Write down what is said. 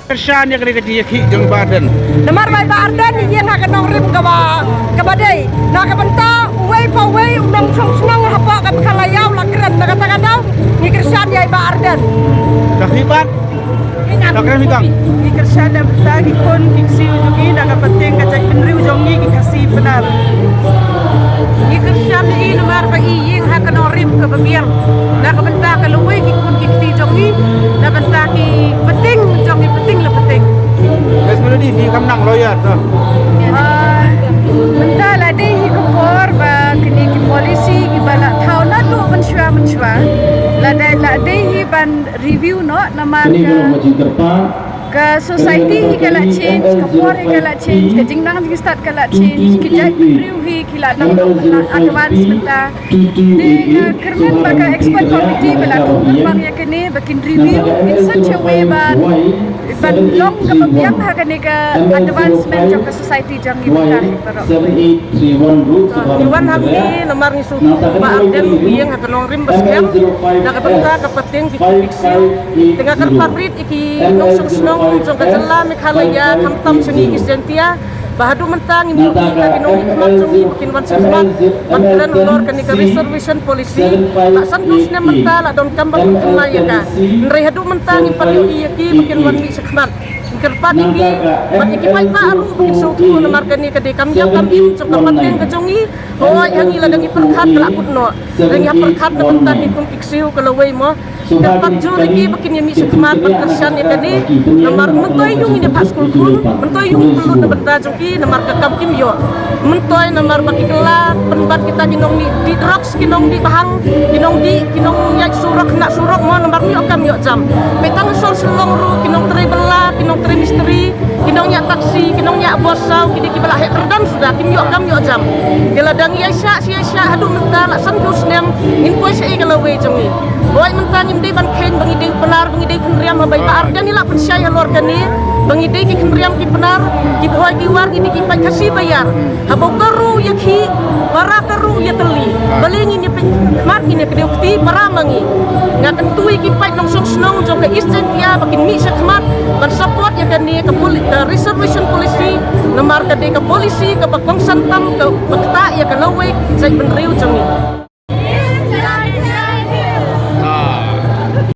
Kersan yang kena kecil jeng badan. Namar bay Arden yang akan nongrim ke badai. Nak kebentar way for way undang senang apa ke kalayau lakran nak kata ni kersan ya Arden. Kahibat. Takkan hitam. Di kersan dan bertagi pun fiksi ujugi nak penting kacak penri ujongi kasih benar. Di kersan ini namar bay yang akan nongrim ke babiang. Nak kebentar kalau way kikun kikti ujongi nak bentar ki penting ujongi penting lah penting. Sebenarnya di kamu nang lawyer tu. Bentar lah deh hikupor ba kini ki polisi ki bala thau na tu menshwa la deh hi ban review no nama ke society hi kala change kapor hi kala change ke jingnang hi start kala change ki jai review hi kila nang advance benda de kermen baka expert committee bala tu bang ya kini bakin review in such a way ban long ke pembiang ha kini ke advancement jong ke society jong hi benda hi pero Iwan hamni nomor ni suku ba Arden yang akan nongrim baskem nak bentar ke penting ki fiksi tengah kan pabrik iki nong sung jong ka jalla mi khalaya kamtam seni isentia bahadu mentang imbu kita kinong hikmat jong bikin wan sesmat mantran lor kani ka reservation policy tak santusnya mental adon kambang khalaya ka nrei hadu mentang impaliu iki bikin wan mi sekmat kerpat iki pai baru bikin suku nomor kani ka de kam jam im jong ka penting ka jongi hoi hangi ladang iperkhat kelakut no ring ya perkhat na bentar ikung iksiu kalau wei mo dapat juri bikin yami sekmat perkersian ya kani nomor mentoy yung ini pas kulkul mentoy yung perlu na bentar jongi nomor kakam kim yo mentoy nomor baki kelak penbat kita kinong di drugs kinong di bahang kinong yak surak nak surak mo nomor mi okam yo jam petang sol selong ru kinong teri bela kinong teri misteri kinong yak taksi kinong yak bosau kini kibala hek kerdan sudah kim yo okam yo jam geladang yasya sia hadu mental san dus nem inpoi sei kalau we jongi boy mentang imdei ban ken bangidei benar bangidei kenriam habai ba Arden ila percaya lor kani bangidei ki kenriam ki benar ki boy ki war ini ki pai kasih bayar habau karu yakhi para karu ya teli balingi ni mat ini ke ukti para mangi ngakan tui ki pai nong sok snong jong ke istentia bakin mi sakmat ban support ya kani ke reservation policy nomor ke polisi ke bakong santam ke bekta ya ke lawe sai penriu jongi